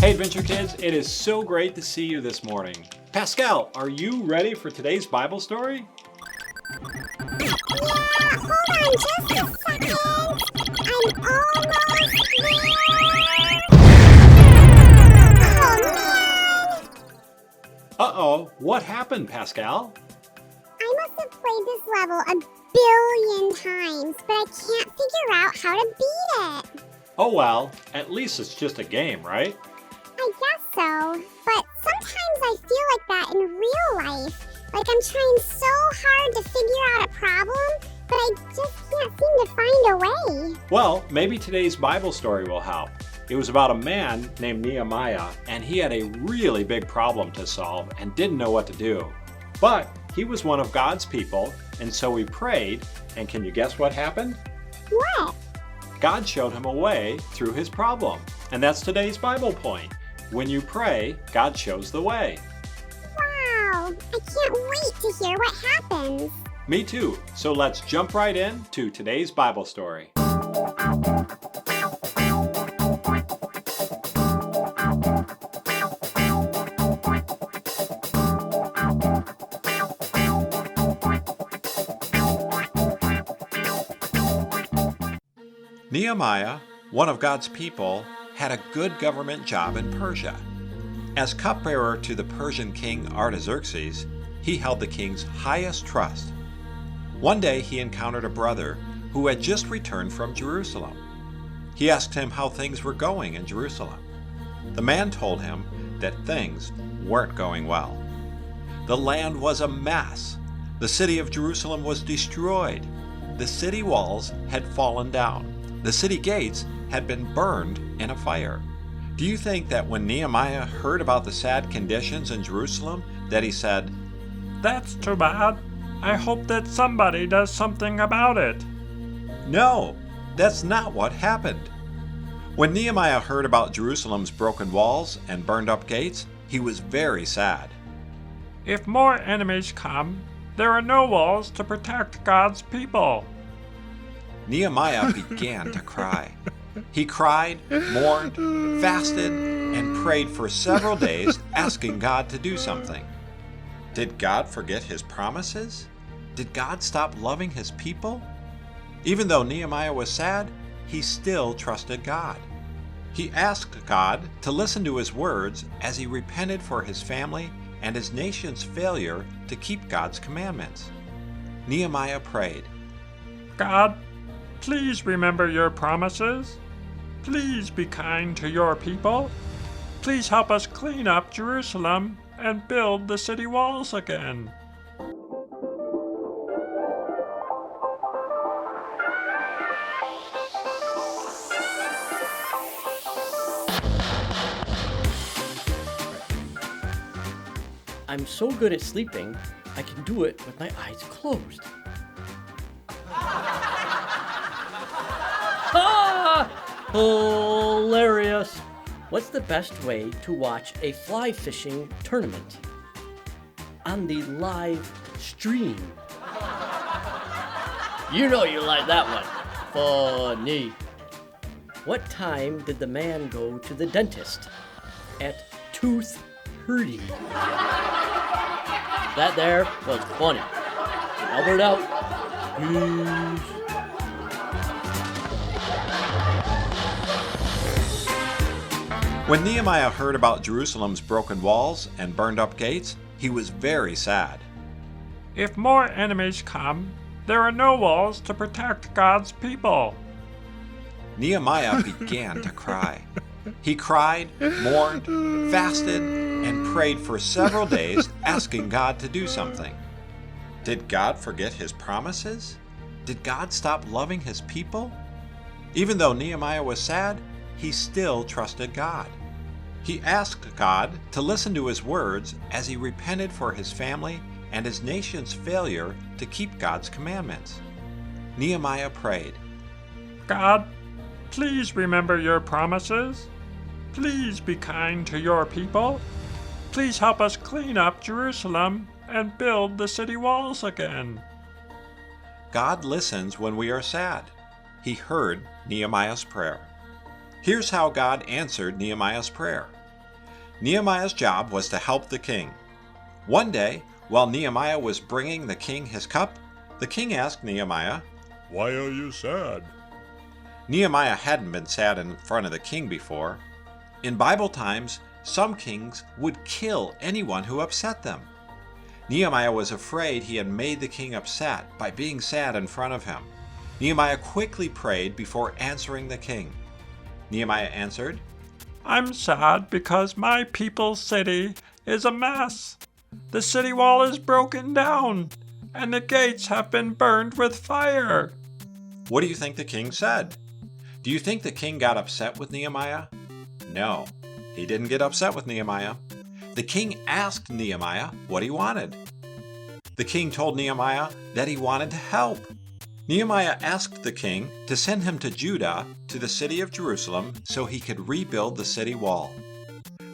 Hey Adventure Kids, it is so great to see you this morning. Pascal, are you ready for today's Bible story? Yeah, hold on just a second. I'm almost there. Oh man! Uh-oh, what happened, Pascal? I must have played this level a billion times, but I can't figure out how to beat it. Oh well, at least it's just a game, right? I guess so, but sometimes I feel like that in real life. Like I'm trying so hard to figure out a problem, but I just can't seem to find a way. Well, maybe today's Bible story will help. It was about a man named Nehemiah, and he had a really big problem to solve and didn't know what to do. But he was one of God's people, and so he prayed, and can you guess what happened? What? God showed him a way through his problem. And that's today's Bible point. When you pray, God shows the way. Wow, I can't wait to hear what happens. Me too. So let's jump right in to today's Bible story. Nehemiah, one of God's people, had a good government job in Persia. As cupbearer to the Persian king Artaxerxes, he held the king's highest trust. One day he encountered a brother who had just returned from Jerusalem. He asked him how things were going in Jerusalem. The man told him that things weren't going well. The land was a mess. The city of Jerusalem was destroyed. The city walls had fallen down. The city gates had been burned in a fire. Do you think that when Nehemiah heard about the sad conditions in Jerusalem, that he said, "That's too bad. I hope that somebody does something about it"? No, that's not what happened. When Nehemiah heard about Jerusalem's broken walls and burned up gates, he was very sad. If more enemies come, there are no walls to protect God's people. Nehemiah began to cry. He cried, mourned, fasted, and prayed for several days, asking God to do something. Did God forget his promises? Did God stop loving his people? Even though Nehemiah was sad, he still trusted God. He asked God to listen to his words as he repented for his family and his nation's failure to keep God's commandments. Nehemiah prayed, God, please remember your promises. Please be kind to your people. Please help us clean up Jerusalem and build the city walls again. I'm so good at sleeping, I can do it with my eyes closed. Ah! Hilarious! What's the best way to watch a fly fishing tournament? On the live stream. You know you like that one. Funny. What time did the man go to the dentist? At 2:30. That there was funny. Albert out. Peace. When Nehemiah heard about Jerusalem's broken walls and burned up gates, he was very sad. If more enemies come, there are no walls to protect God's people. Nehemiah began to cry. He cried, mourned, fasted, and prayed for several days, asking God to do something. Did God forget his promises? Did God stop loving his people? Even though Nehemiah was sad, he still trusted God. He asked God to listen to his words as he repented for his family and his nation's failure to keep God's commandments. Nehemiah prayed, God, please remember your promises. Please be kind to your people. Please help us clean up Jerusalem and build the city walls again. God listens when we are sad. He heard Nehemiah's prayer. Here's how God answered Nehemiah's prayer. Nehemiah's job was to help the king. One day, while Nehemiah was bringing the king his cup, the king asked Nehemiah, Why are you sad? Nehemiah hadn't been sad in front of the king before. In Bible times, some kings would kill anyone who upset them. Nehemiah was afraid he had made the king upset by being sad in front of him. Nehemiah quickly prayed before answering the king. Nehemiah answered, I'm sad because my people's city is a mess. The city wall is broken down, and the gates have been burned with fire. What do you think the king said? Do you think the king got upset with Nehemiah? No, he didn't get upset with Nehemiah. The king asked Nehemiah what he wanted. The king told Nehemiah that he wanted to help. Nehemiah asked the king to send him to Judah, to the city of Jerusalem, so he could rebuild the city wall.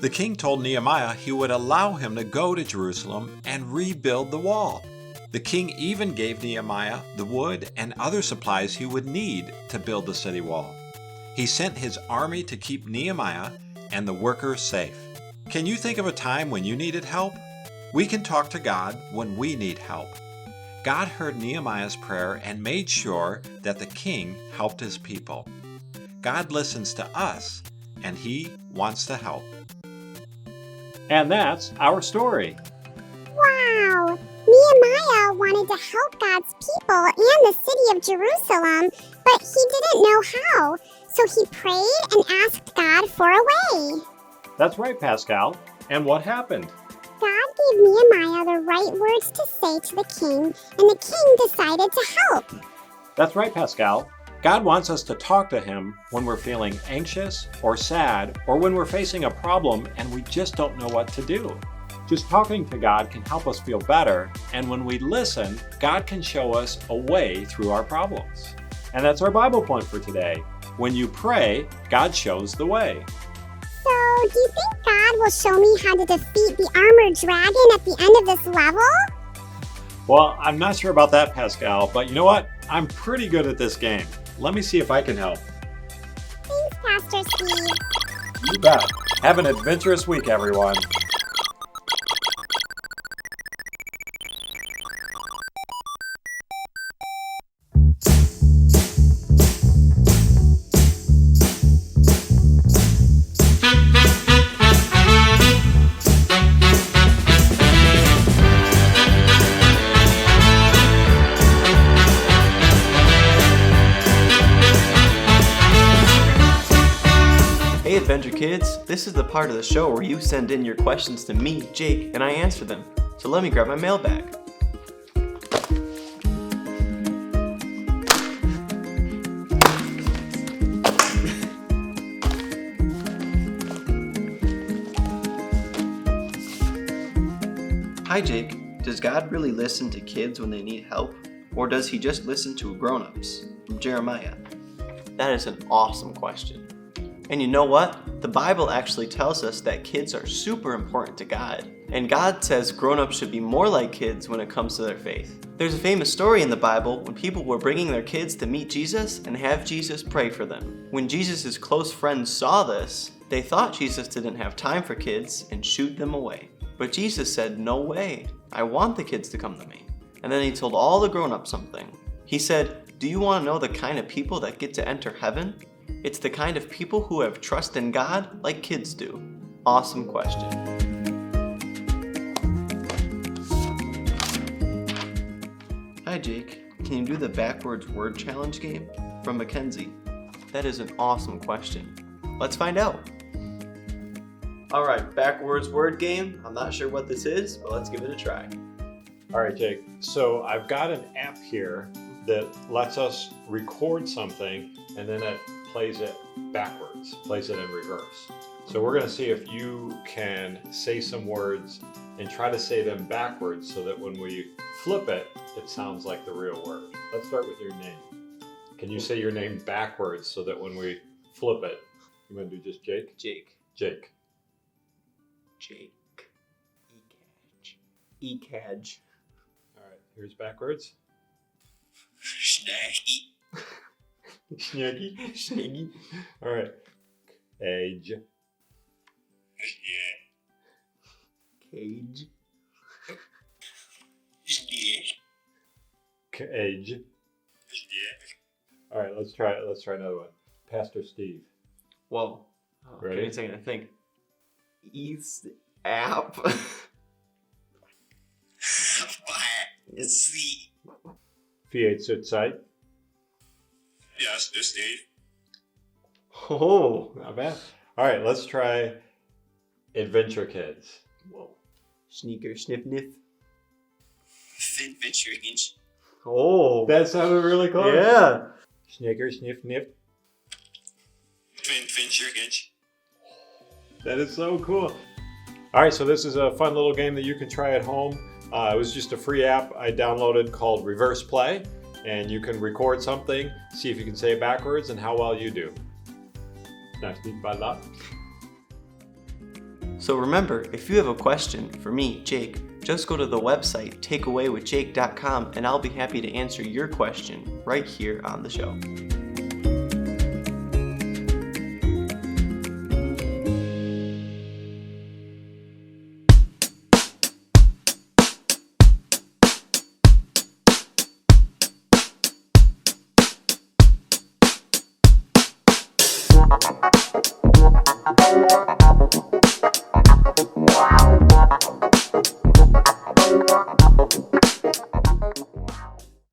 The king told Nehemiah he would allow him to go to Jerusalem and rebuild the wall. The king even gave Nehemiah the wood and other supplies he would need to build the city wall. He sent his army to keep Nehemiah and the workers safe. Can you think of a time when you needed help? We can talk to God when we need help. God heard Nehemiah's prayer and made sure that the king helped his people. God listens to us, and he wants to help. And that's our story. Wow! Nehemiah wanted to help God's people and the city of Jerusalem, but he didn't know how. So he prayed and asked God for a way. That's right, Pascal. And what happened? God gave Nehemiah the right words to say to the king, and the king decided to help. That's right, Pascal. God wants us to talk to him when we're feeling anxious or sad or when we're facing a problem and we just don't know what to do. Just talking to God can help us feel better, and when we listen, God can show us a way through our problems. And that's our Bible point for today. When you pray, God shows the way. So, do you think God will show me how to defeat the armored dragon at the end of this level? Well, I'm not sure about that, Pascal, but you know what? I'm pretty good at this game. Let me see if I can help. Thanks, Pastor Steve. You bet. Have an adventurous week, everyone. Hey Adventure Kids, this is the part of the show where you send in your questions to me, Jake, and I answer them. So let me grab my mailbag. Hi Jake, does God really listen to kids when they need help? Or does he just listen to grown-ups? From Jeremiah. That is an awesome question. And you know what? The Bible actually tells us that kids are super important to God. And God says grown-ups should be more like kids when it comes to their faith. There's a famous story in the Bible when people were bringing their kids to meet Jesus and have Jesus pray for them. When Jesus' close friends saw this, they thought Jesus didn't have time for kids and shooed them away. But Jesus said, "No way, I want the kids to come to me." And then he told all the grown-ups something. He said, "Do you want to know the kind of people that get to enter heaven? It's the kind of people who have trust in God like kids do." Awesome question. Hi Jake, can you do the backwards word challenge game? From Mackenzie. That is an awesome question. Let's find out. Alright, backwards word game. I'm not sure what this is, but let's give it a try. All right, Jake. So I've got an app here that lets us record something and then it plays it backwards, plays it in reverse. So we're going to see if you can say some words and try to say them backwards so that when we flip it, it sounds like the real word. Let's start with your name. Can you say your name backwards so that when we flip it, you want to do just Jake? Jake. Jake. Jake. Ecadge. All right, here's backwards. Snaggy. Snaggy. Snaggy. All right. Edge. Cage. Cage. All right, let's try it. Let's try another one. Pastor Steve. Whoa. Ready? Give me a second to think. East app. V8 Sit Sight. Yes, this Dave. Oh. Not bad. All right, let's try Adventure Kids. Whoa. Sneaker sniff niff. Venture against. Oh. That sounded really close. Yeah. Snicker, sniff, nip. Venture against. That is so cool. All right, so this is a fun little game that you can try at home. It was just a free app I downloaded called Reverse Play, and you can record something, see if you can say it backwards, and how well you do. Nice, neat, by lot. So remember, if you have a question for me, Jake, just go to the website takeawaywithjake.com and I'll be happy to answer your question right here on the show.